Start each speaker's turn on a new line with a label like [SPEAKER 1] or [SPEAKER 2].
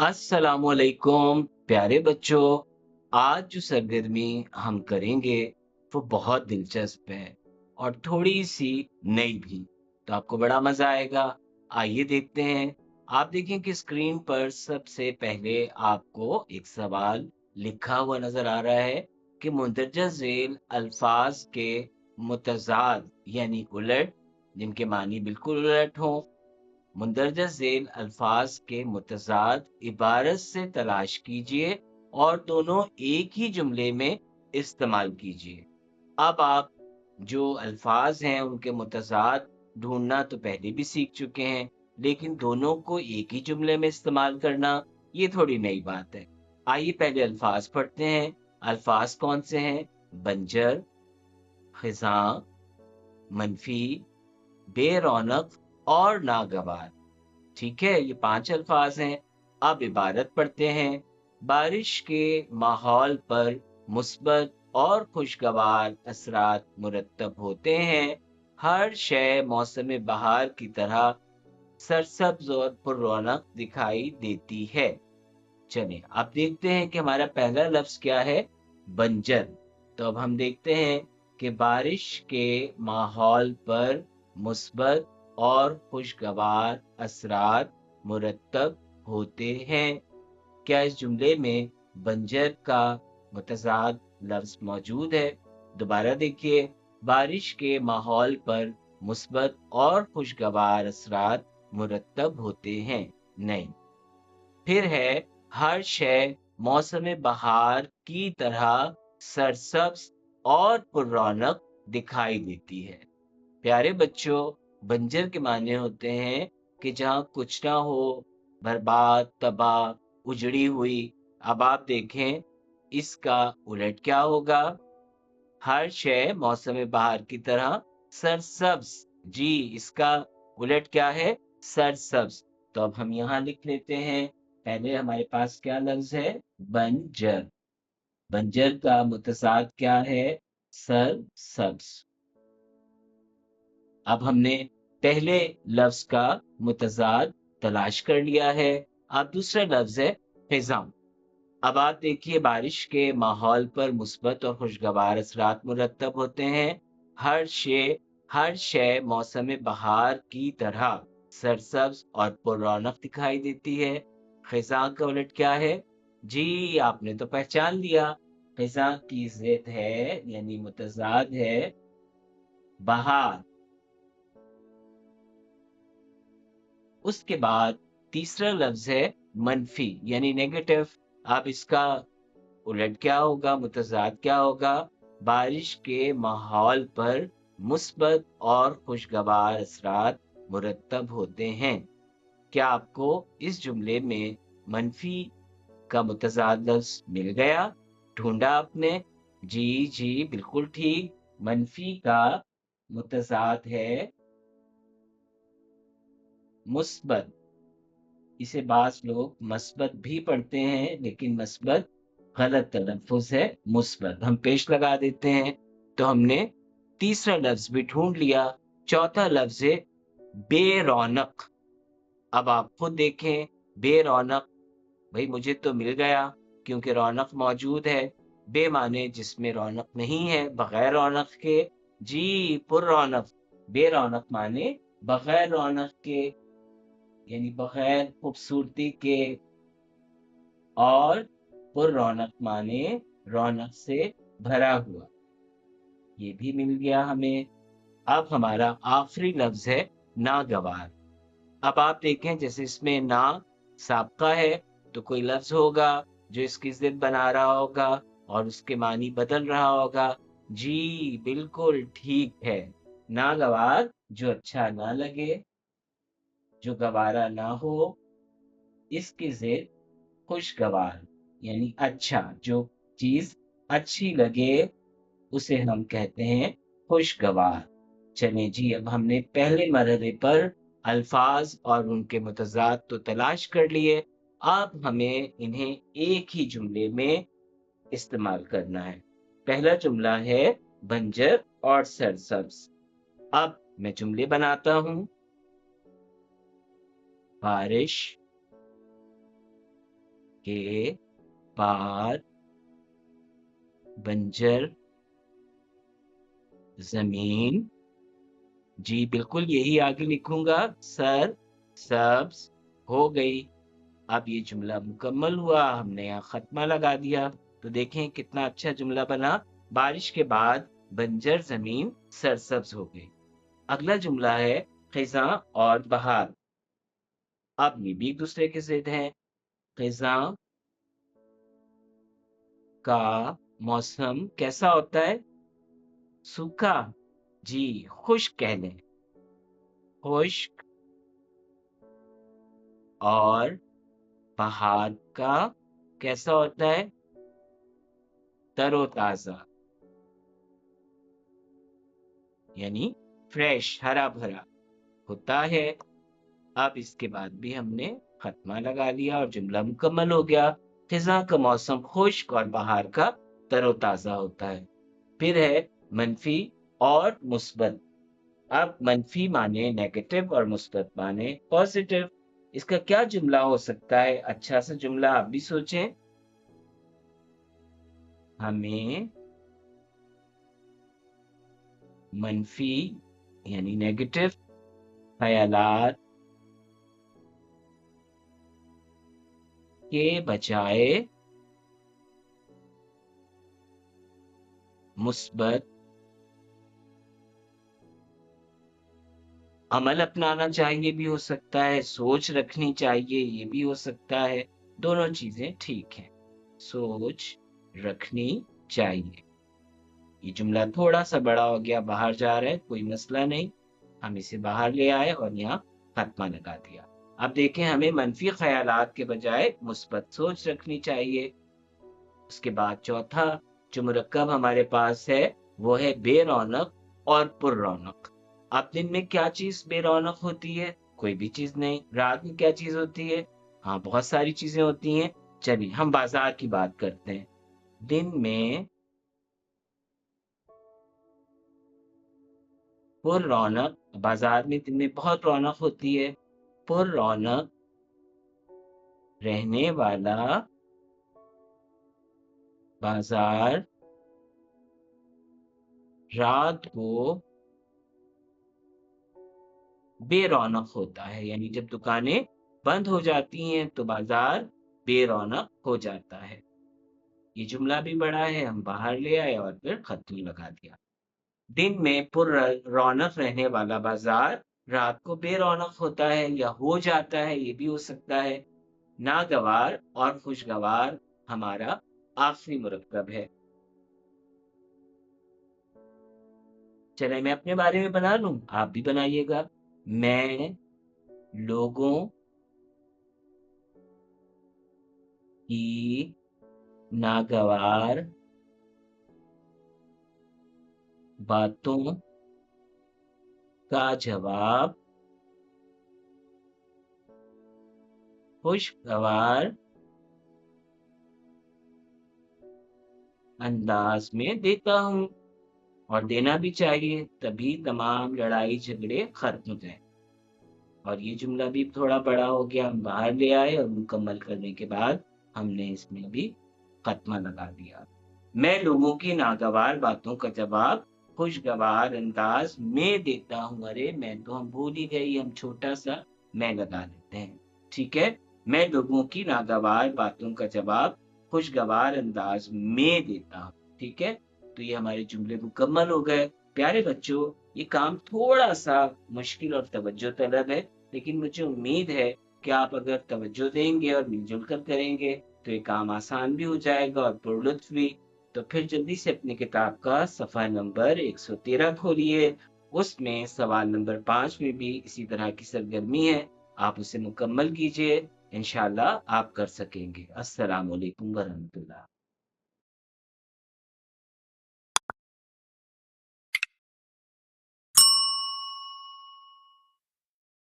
[SPEAKER 1] अस्सलाम वालेकुम प्यारे बच्चों। आज जो सरगर्मी हम करेंगे वो बहुत दिलचस्प है और थोड़ी सी नई भी। तो आपको बड़ा मजा आएगा। आइए देखते हैं। आप देखें कि स्क्रीन पर सबसे पहले आपको एक सवाल लिखा हुआ नजर आ रहा है कि मुंदरजा झेल अल्फाज के मुतजाद यानी उलट, जिनके मानी बिल्कुल उलट हों, मुंदरजा झेल अल्फाज के मुतजाद इबारत से तलाश कीजिए और दोनों एक ही जुमले में इस्तेमाल कीजिए। अब आप जो अल्फाज हैं उनके मुतजाद ढूंढना तो पहले भी सीख चुके हैं, लेकिन दोनों को एक ही जुमले में इस्तेमाल करना ये थोड़ी नई बात है। आइए पहले अल्फाज पढ़ते हैं। अल्फाज कौन से हैं? बंजर, खिजां, मनफी, बेरौनक और नागवार। ठीक है, ये 5 अल्फाज हैं। अब इबारत पढ़ते हैं। बारिश के माहौल पर मुस्बत और खुशगवार असरात मुरतब होते हैं। हर शय मौसम बहार की तरह सरसब्ज और पुररौनक दिखाई देती है। चलिए अब देखते हैं कि हमारा पहला लफ्ज क्या है। बंजर। तो अब हम देखते हैं कि बारिश के माहौल पर मुस्बत और खुशगवार असरात मुरतब होते हैं। क्या इस जुमले में बंजर का मुतजाद लफ्ज मौजूद है? दोबारा देखिए। बारिश के माहौल पर मुस्बत और खुशगवार असरात मुरतब होते हैं। नहीं। फिर है हर शय मौसम बहार की तरह सरसब्ज और पुररौनक दिखाई देती है। प्यारे बच्चों, बंजर के माने होते हैं कि जहाँ कुछ ना हो, बर्बाद, तबाह, उजड़ी हुई। अब आप देखें इसका उलट क्या होगा। हर शय मौसम बहार की तरह सरसब्ज। जी, इसका उलट क्या है? सरसब्ज। तो अब हम यहाँ लिख लेते हैं। पहले हमारे पास क्या लफ्ज है? बंजर। बंजर का मुतसाद क्या है? सरसब्ज। अब हमने पहले लफ्ज का मुतजाद तलाश कर लिया है। अब दूसरा लफ्ज है फिजा। अब आप देखिए, बारिश के माहौल पर मुस्बत और खुशगवार असरात मुरतब होते हैं। हर शय मौसम बहार की तरह सरसब्ज और पुररौनक दिखाई देती है। खिजा का उलट क्या है? जी, आपने तो पहचान लिया। खिजा की जिद है यानी मुतजाद है बहार। उसके बाद तीसरा लफ्ज है मनफी यानी नेगेटिव। अब इसका उलट क्या होगा? मुतजाद क्या होगा? बारिश के माहौल पर मुस्बत और खुशगवार असरात मुरतब होते हैं। क्या आपको इस जुमले में मनफी का मुतजाद लफ्ज मिल गया? ढूंढा आपने? जी जी, बिल्कुल ठीक। मनफी का मुतजाद है मुस्बत। इसे बाज लोग मस्बत भी पढ़ते हैं, लेकिन मस्बत गलत तलफ्फुज है, मुस्बत हम पेश लगा देते हैं। तो हमने तीसरा लफ्ज भी ढूंढ लिया। चौथा लफ्ज है बेरौनक। अब आप खुद देखें। बेरौनक, भाई मुझे तो मिल गया क्योंकि रौनक मौजूद है। बे माने जिसमें रौनक नहीं है, बगैर रौनक के। जी, पुर रौनक। बेरौनक माने बगैर रौनक के, यानी बगैर खूबसूरती के। और पुर रौनक माने रौनक से भरा हुआ। ये भी मिल गया हमें। अब हमारा आखिरी लफ्ज है नागवार। अब आप देखें, जैसे इसमें ना साबका है, तो कोई लफ्ज होगा जो इसकी जिद बना रहा होगा और उसके मानी बदल रहा होगा। जी, बिल्कुल ठीक है। नागवार जो अच्छा ना लगे, जो गवारा ना हो, इसकी जिद खुशगवार यानी अच्छा। जो चीज अच्छी लगे उसे हम कहते हैं खुशगवार। चलें जी, अब हमने पहले मरहले पर अल्फाज और उनके मुतजाद तो तलाश कर लिए। अब हमें इन्हें एक ही जुमले में इस्तेमाल करना है। पहला जुमला है बंजर और सरसब्ज। अब मैं जुमले बनाता हूं। बारिश के बाद बंजर जमीन, जी बिल्कुल यही आगे लिखूंगा, सर सब्ज हो गई। अब ये जुमला मुकम्मल हुआ, हमने यहाँ खत्मा लगा दिया। तो देखें कितना अच्छा जुमला बना, बारिश के बाद बंजर जमीन सरसब्ज हो गई। अगला जुमला है खिजा और बहार। अब ये भी एक दूसरे के ज़िद हैं। खिजा का मौसम कैसा होता है? सूखा, जी खुश्क कह लें, खुश्क। और बहार का कैसा होता है? तरोताजा, यानी फ्रेश, हरा भरा होता है। अब इसके बाद भी हमने खत्मा लगा लिया और जुमला मुकम्मल हो गया। खिजा का मौसम खुश्क और बहार का तरोताजा होता है। फिर है मनफी और मुस्बत। अब मनफी माने नेगेटिव और मुस्बत माने पॉजिटिव। इसका क्या जुमला हो सकता है? अच्छा सा जुमला आप भी सोचें। हमें मनफी यानी नेगेटिव ख्यालात के बजाय मुस्बत अमल अपनाना चाहिए भी हो सकता है, सोच रखनी चाहिए ये भी हो सकता है। दोनों चीजें ठीक हैं। सोच रखनी चाहिए। ये जुमला थोड़ा सा बड़ा हो गया, बाहर जा रहा है, कोई मसला नहीं, हम इसे बाहर ले आए और यहाँ खत्मा लगा दिया। अब देखें, हमें मनफी ख्यालात के बजाय मुस्बत सोच रखनी चाहिए। उसके बाद चौथा जो मुरक्कब हमारे पास है वो है बेरौनक और पुररौनक। अब दिन में क्या चीज बेरौनक होती है? कोई भी चीज नहीं। रात में क्या चीज होती है? हाँ, बहुत सारी चीजें होती हैं। चलिए हम बाजार की बात करते हैं। दिन में पुररौनक, बाजार में दिन में बहुत रौनक होती है। पुररौनक रहने वाला बाजार रात को बेरौनक होता है, यानी जब दुकानें बंद हो जाती हैं तो बाजार बेरौनक हो जाता है। ये जुमला भी बड़ा है, हम बाहर ले आए और फिर खत्म लगा दिया। दिन में पुर रौनक रहने वाला बाजार रात को बेरौनक होता है या हो जाता है, ये भी हो सकता है। नागवार और खुशगवार हमारा आखिरी मुरक्कब है। चले मैं अपने बारे में बना लूं, आप भी बनाइएगा। मैं लोगों की नागवार बातों का जवाब खुशगवार अंदाज में देता हूँ, और देना भी चाहिए, तभी तमाम लड़ाई झगड़े खत्म हो जाए। और ये जुमला भी थोड़ा बड़ा हो गया, हम बाहर ले आए और मुकम्मल करने के बाद हमने इसमें भी खत्मा लगा दिया। मैं लोगों की नागवार बातों का जवाब खुशगवार अंदाज में देता हूँ। अरे मैं तो हम भूल ही गई, हम छोटा सा मैं लगा लेते हैं। ठीक है, मैं लोगों की नागवार बातों का जवाब खुशगवार अंदाज में देता हूँ। ठीक है, तो ये हमारे जुमले मुकम्मल हो गए। प्यारे बच्चों, ये काम थोड़ा सा मुश्किल और तवज्जो तलब है, लेकिन मुझे उम्मीद है कि आप अगर तवज्जो देंगे और मिलजुल कर करेंगे तो ये काम आसान भी हो जाएगा और पुरलुत्फ भी। तो फिर जल्दी से अपनी किताब का सफ़ा नंबर 113 खोलिए। उसमें सवाल नंबर 5 में भी इसी तरह की सरगर्मी है, आप उसे मुकम्मल कीजिए। इंशाल्लाह आप कर सकेंगे। अस्सलाम वालेकुम वरहमतुल्लाह।